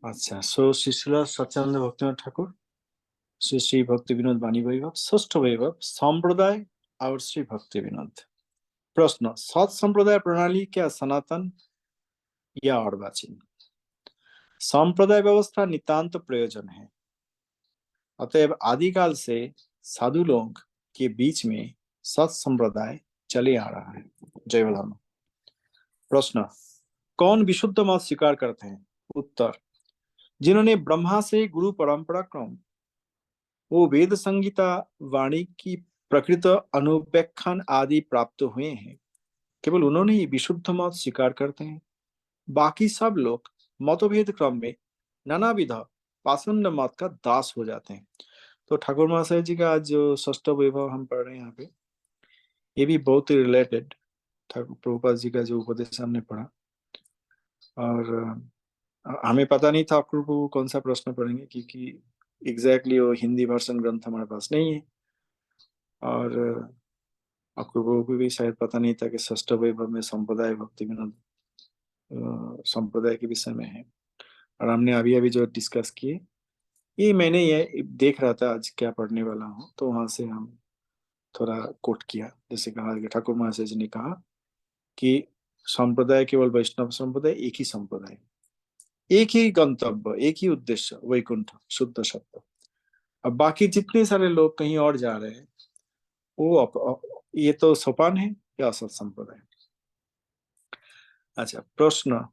আচ্ছা, সো শিশুরা সচ্চিদানন্দ ভক্তিনাথ ঠাকুর, শ্রী শ্রী ভক্তি বিনোদ বাণী বৈভব, ষষ্ঠ বৈভव, संप्रदाय और श्री भक्ति विनोद। प्रश्न, सत संप्रदाय प्रणाली क्या सनातन या अर्वाचीन? संप्रदाय व्यवस्था नितांत प्रयोजन है, अतएव आदिकाल से साधु लोग के बीच में सत संप्रदाय चले आ रहा है। जय बलराम। प्रश्न, कौन विशुद्ध मत स्वीकार करते हैं? उत्तर, जिन्होंने ब्रह्मा से गुरु परंपरा क्रम वो वेद संगीता वाणी की प्रकृत अनुव्याख्यान आदि प्राप्त हुए हैं, केवल उन्होंने ही विशुद्ध मत स्वीकार करते हैं। बाकी सब लोग मतभेद क्रम में नानाविध पाषंड मत का दास हो जाते हैं। तो ठाकुर महाशय जी का आज जो षष्ठ वैभव हम पढ़ रहे हैं यहाँ पे, ये भी बहुत ही रिलेटेड ठाकुर प्रभुपाद जी का जो उपदेश हमने पढ़ा। और हमें पता नहीं था ठाकुर प्रभु कौन सा प्रश्न पढ़ेंगे, क्योंकि एग्जैक्टली वो हिंदी वर्षन ग्रंथ हमारे पास नहीं है, और ठाकुर प्रभु को भी शायद पता नहीं था कि षष्ठ वैभव में संप्रदाय भक्ति विनोद संप्रदाय के विषय में है। और हमने अभी अभी जो डिस्कस किए, ये मैंने ये देख रहा था आज क्या पढ़ने वाला हूँ, तो वहां से हम थोड़ा कोट किया। जैसे कहा कि ठाकुर महाशय जी ने कहा कि संप्रदाय केवल वैष्णव संप्रदाय एक ही संप्रदाय, एक ही गंतव्य, एक ही उद्देश्य, वैकुंठ शुद्ध शब्द। अब बाकी जितने सारे लोग कहीं और जा रहे हैं, वो ये तो सोपान है या असत संप्रदाय। अच्छा, प्रश्न,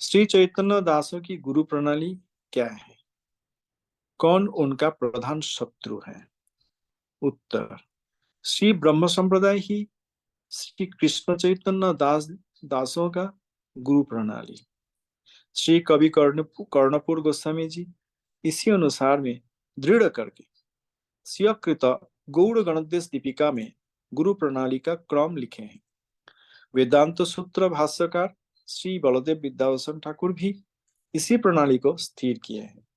श्री चैतन्य दासों की गुरु प्रणाली क्या है? कौन उनका प्रधान शत्रु है? उत्तर, श्री ब्रह्म संप्रदाय ही श्री कृष्ण चैतन्य दासों का गुरु प्रणाली। श्री कवि कर्णपुर गोस्वामी जी इसी अनुसार में दृढ़ करके स्वीकृत गौड़ गणदेश दीपिका में गुरु प्रणाली का क्रम लिखे हैं। वेदांत सूत्र भाष्यकार श्री बलदेव विद्याभूषण ठाकुर भी इसी प्रणाली को स्थिर किए हैं।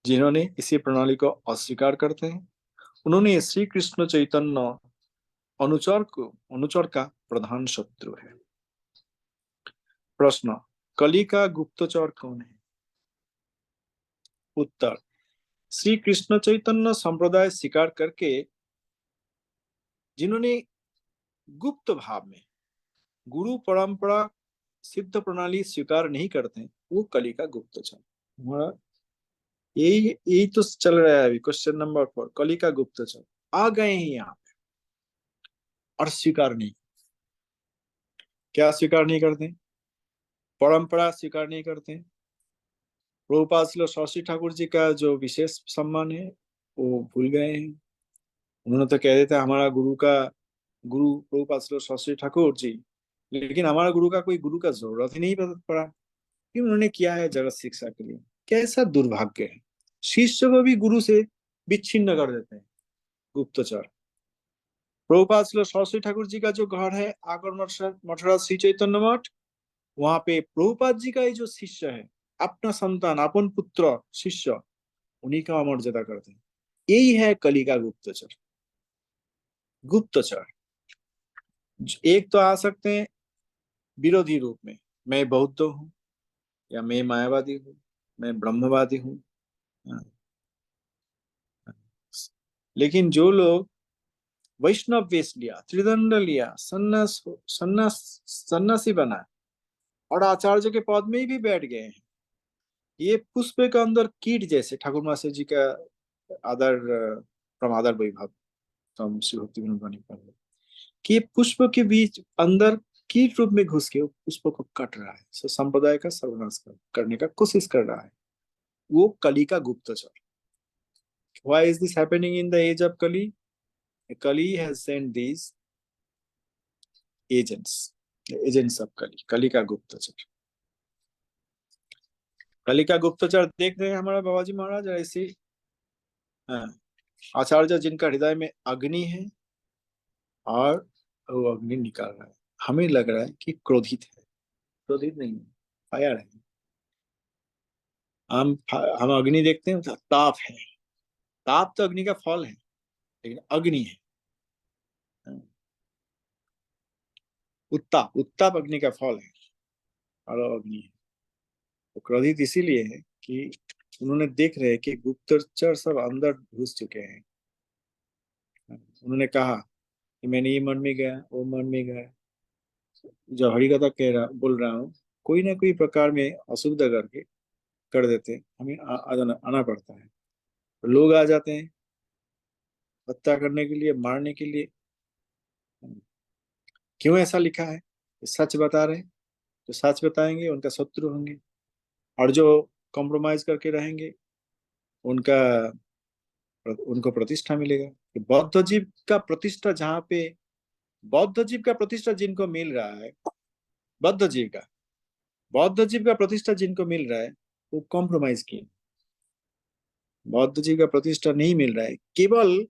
जिन्होंने इसी प्रणाली को अस्वीकार करते हैं, उन्होंने श्री कृष्ण चैतन्य अनुचर का प्रधान शत्रु है। प्रश्न, कली का गुप्तचर कौन है? उत्तर, श्री कृष्ण चैतन्य संप्रदाय स्वीकार करके जिन्होंने गुप्त भाव में गुरु परंपरा सिद्ध प्रणाली स्वीकार नहीं करते, वो कली का गुप्तचर। यही तो चल रहा है अभी। क्वेश्चन नंबर 4, कली का गुप्तचर आ गए हैं यहाँ पे और स्वीकार नहीं। क्या स्वीकार नहीं करते? परंपरा स्वीकार नहीं करते। प्रभुपाद श्री शशि ठाकुर जी का जो विशेष सम्मान है वो भूल गए हैं। उन्होंने तो कह देते हमारा गुरु प्रभुपाद श्री शशि ठाकुर जी, लेकिन हमारा गुरु का कोई गुरु का जरूरत ही नहीं पड़ा कि उन्होंने किया है जगत शिक्षा के लिए। कैसा दुर्भाग्य है, शिष्य को भी गुरु से विच्छिन्न कर देते हैं गुप्तचर। प्रभुपाद श्री सरस्वती ठाकुर जी का जो घर है आगर मठरा श्री चैतन्य मठ, वहां पे प्रभुपाद जी का ही जो शिष्य है, अपना संतान अपन पुत्र शिष्य, उन्हीं का अमर्यादा करते हैं। यही है कली का गुप्तचर। गुप्तचर एक तो आ सकते हैं विरोधी रूप में, मैं बौद्ध हूँ, या मैं मायावादी हूँ, मैं ब्रह्मवादी हूँ। लेकिन जो लोग वैष्णव वेश लिया, त्रिदंड लिया, सन्यासी बना और आचार्य के पद में भी बैठ गए हैं, ये पुष्प के अंदर कीट जैसे, ठाकुर महाशय जी का आदर प्रमादर वैभव हम श्री भक्ति विनोद वाणी पढ़ रहे कि पुष्प के बीच अंदर कीट रूप में घुस के पुष्प को कट रहा है, संप्रदाय का सर्वनाश करने का कोशिश कर रहा है। वो कली का गुप्तचर। Why is this happening in the age of Kali? Kali has sent these agents of Kali का गुप्तचर। कली का गुप्तचर देख रहे हैं हमारा बाबाजी महाराज ऐसे। हाँ, आचार्य जिनका हृदय में अग्नि है और वो अग्नि निकाल रहा है। हमें लग रहा है कि क्रोधित है, क्रोधित नहीं, फायर है। हम अग्नि देखते हैं, ताप है। ताप तो अग्नि का फल है, लेकिन अग्नि है। उत्ताप, उत्ताप अग्नि का फल है और अग्नि है। वो क्रोधित इसीलिए है कि उन्होंने देख रहे हैं कि गुप्तचर सब अंदर घुस चुके हैं। उन्होंने कहा कि मैंने ये मन में गया, वो मन में गया। जो हरिकथा कह रहा बोल रहा हूँ, कोई ना कोई प्रकार में असुविधा करके कर देते हैं, हमें आना पड़ता है। लोग आ जाते हैं हत्या करने के लिए, मारने के लिए। क्यों ऐसा लिखा है? सच बता रहे हैं, जो सच बताएंगे उनका शत्रु होंगे, और जो कॉम्प्रोमाइज करके रहेंगे उनका उनको प्रतिष्ठा मिलेगा। कि बौद्ध जीव का प्रतिष्ठा जहाँ पे, बौद्ध जीव का प्रतिष्ठा जिनको मिल रहा है, बौद्ध जीव का बौद्ध जीव का प्रतिष्ठा जिनको मिल रहा है, वो कॉम्प्रोमाइज किए। बौद्ध जीव का प्रतिष्ठा नहीं मिल रहा है। केवल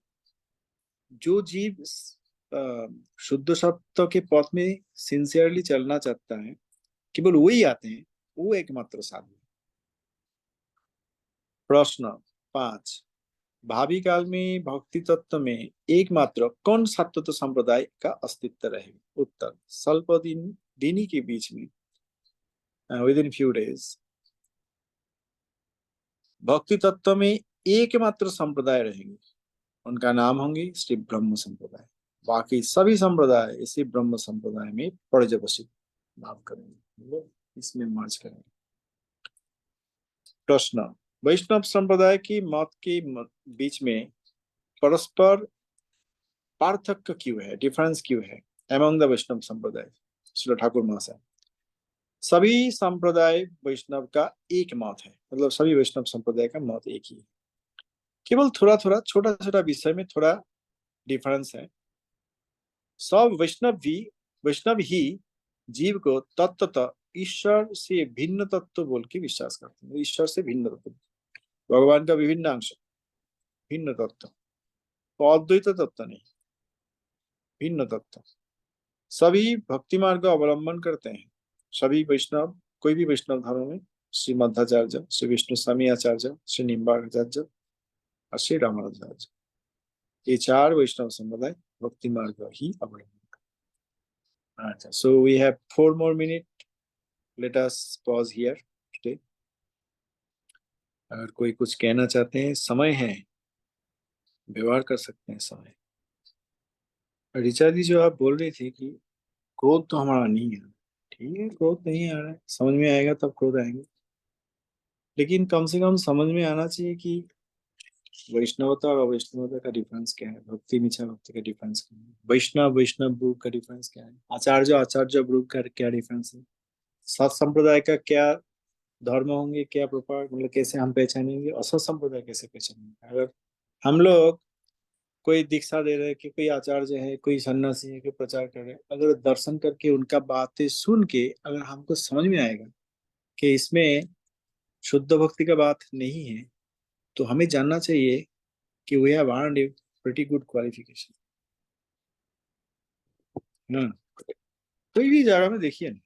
जो जीव शुद्ध सत्य के पथ में सिंसियरली चलना चाहता है, केवल वही आते हैं, वो एकमात्र साधु है। प्रश्न 5, भावी काल में भक्ति तत्व में एकमात्र कौन सा तत्व संप्रदाय का अस्तित्व रहेगा? उत्तर, स्वल्प दिनी के बीच में, विद इन फ्यू डेज, भक्ति तत्व में एकमात्र संप्रदाय रहेंगे। उनका नाम होंगे श्री ब्रह्म संप्रदाय। बाकी सभी संप्रदाय इसी ब्रह्म संप्रदाय में पर्यवसित लाभ करेंगे, मतलब इसमें मर्ज करेंगे। प्रश्न, वैष्णव संप्रदाय की मत के बीच में परस्पर पार्थक्य क्यों है, डिफरेंस क्यों है एमंग द वैष्णव संप्रदाय? श्री ठाकुर महाशय, सभी संप्रदाय वैष्णव का एक मत है, मतलब सभी वैष्णव संप्रदाय का मत एक ही है। केवल थोड़ा थोड़ा छोटा छोटा विषय में थोड़ा डिफरेंस है। सब वैष्णव ही जीव को तत्वतः ईश्वर से भिन्न तत्व बोल के विश्वास करते हैं। ईश्वर से भिन्न तत्व, भगवान का विभिन्न अंश, भिन्न तत्व, तो अद्वैत तत्व नहीं, भिन्न तत्व। सभी भक्ति मार्ग का अवलंबन करते हैं। सभी वैष्णव, कोई भी वैष्णव धर्म में, श्री मध्वाचार्य, श्री विष्णु स्वामी आचार्य, श्री निम्बाचार्य और श्री रामानुजाचार्य, ये चार वैष्णव संप्रदाय भक्ति मार्ग का ही अवलंबन। अच्छा, so we have 4 more minutes. Let us pause here today. अगर कोई कुछ कहना चाहते हैं, समय है, व्यवहार कर सकते हैं समय। ऋचा जी, जो आप बोल रही थी कि क्रोध तो हमारा नहीं है, ठीक है, क्रोध नहीं आ रहा है, समझ में आएगा तब क्रोध आएंगे। लेकिन कम से कम समझ में आना चाहिए कि वैष्णवता और अवैष्णवता का डिफरेंस क्या है, भक्ति मिच्छा भक्ति का डिफरेंस क्या है, वैष्णव ब्रूप का डिफरेंस क्या है, आचार्य ब्रूप का क्या डिफरेंस है, सत संप्रदाय का क्या धर्म होंगे, क्या प्रकार, मतलब कैसे हम पहचानेंगे, असत संप्रदाय कैसे पहचानेंगे। अगर हम लोग कोई दीक्षा दे रहे हैं कि कोई आचार्य है, कोई सन्यासी है, कोई प्रचार कर रहे हैं, अगर दर्शन करके उनका बातें सुन के अगर हमको समझ में आएगा कि इसमें शुद्ध भक्ति का बात नहीं है, तो हमें जानना चाहिए कि we have earned a pretty good qualification. हाँ, कोई भी जगह में देखिए ना,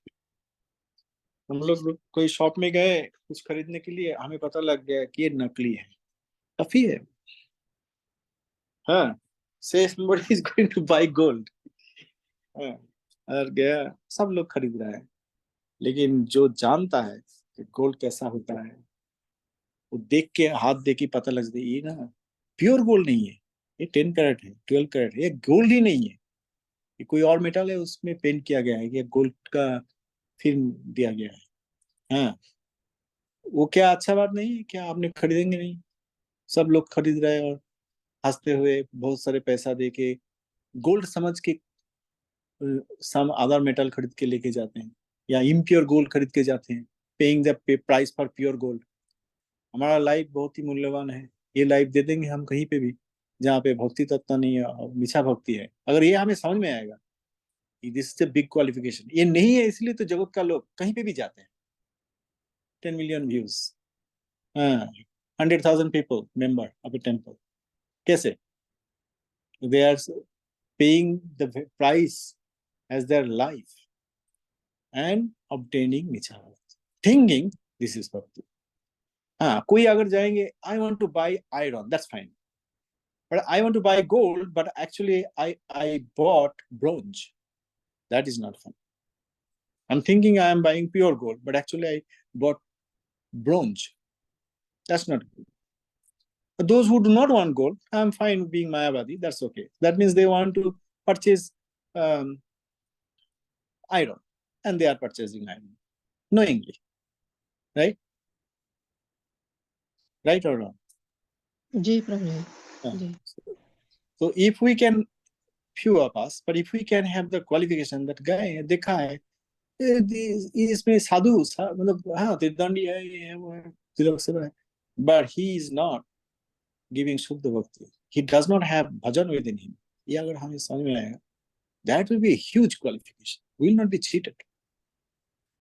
हम लोग कोई शॉप में गए कुछ खरीदने के लिए, हमें पता लग गया कि ये नकली है, काफी है। हाँ, से somebody is going to buy gold। हाँ, और गया, सब लोग खरीद रहा है, लेकिन जो जानता है कि गोल्ड कैसा होता है, वो देख के, हाथ दे के पता लग जाए ये ना प्योर गोल्ड नहीं है, ये 10 कैरेट है, 12 कैरेट है, ये गोल्ड ही नहीं है, ये कोई और मेटल है, उसमें पेंट किया गया है, ये गोल्ड का फिल्म दिया गया है। हाँ, वो क्या अच्छा बात नहीं है? क्या आपने खरीदेंगे नहीं? सब लोग खरीद रहे हैं और हंसते हुए बहुत सारे पैसा दे के गोल्ड समझ के सम अदर मेटल खरीद के लेके जाते हैं, या इम्प्योर गोल्ड खरीद के जाते हैं, paying the price for pure gold. हमारा लाइफ बहुत ही मूल्यवान है, ये लाइफ दे देंगे हम कहीं पे भी जहाँ पे भक्ति तत्व नहीं है और मिछा भक्ति है। अगर ये हमें समझ में आएगा कि दिस इज बिग क्वालिफिकेशन, ये नहीं है इसलिए तो जगत का लोग कहीं पे भी जाते हैं। 10 million व्यूज, हाँ, 100,000 people member of a temple, कैसे? They are paying the price as their life and obtaining मिछा bhakti, thinking this is bhakti. हाँ, कोई अगर जाएंगे, I want to buy iron, that's fine, but I want to buy gold, but actually I bought bronze. That is not fun. I'm thinking I am buying pure gold, but actually I bought bronze. That's not good. But those who do not want gold, I'm fine being Mayavadi, that's okay. That means they want to purchase iron, and they are purchasing iron knowingly, right? Right or wrong? जी प्रभु जी हाँ. जी So if we can, few of us, but if we can have the qualification that guy देखा है इसमें साधु मतलब हाँ तीर्थदंडी है ये है वो है तिलक सेवा है, but he is not giving शुद्ध भक्ति, he does not have bhajan within him. ये अगर हमें समझ में आएगा, that will be a huge qualification. We will not be cheated.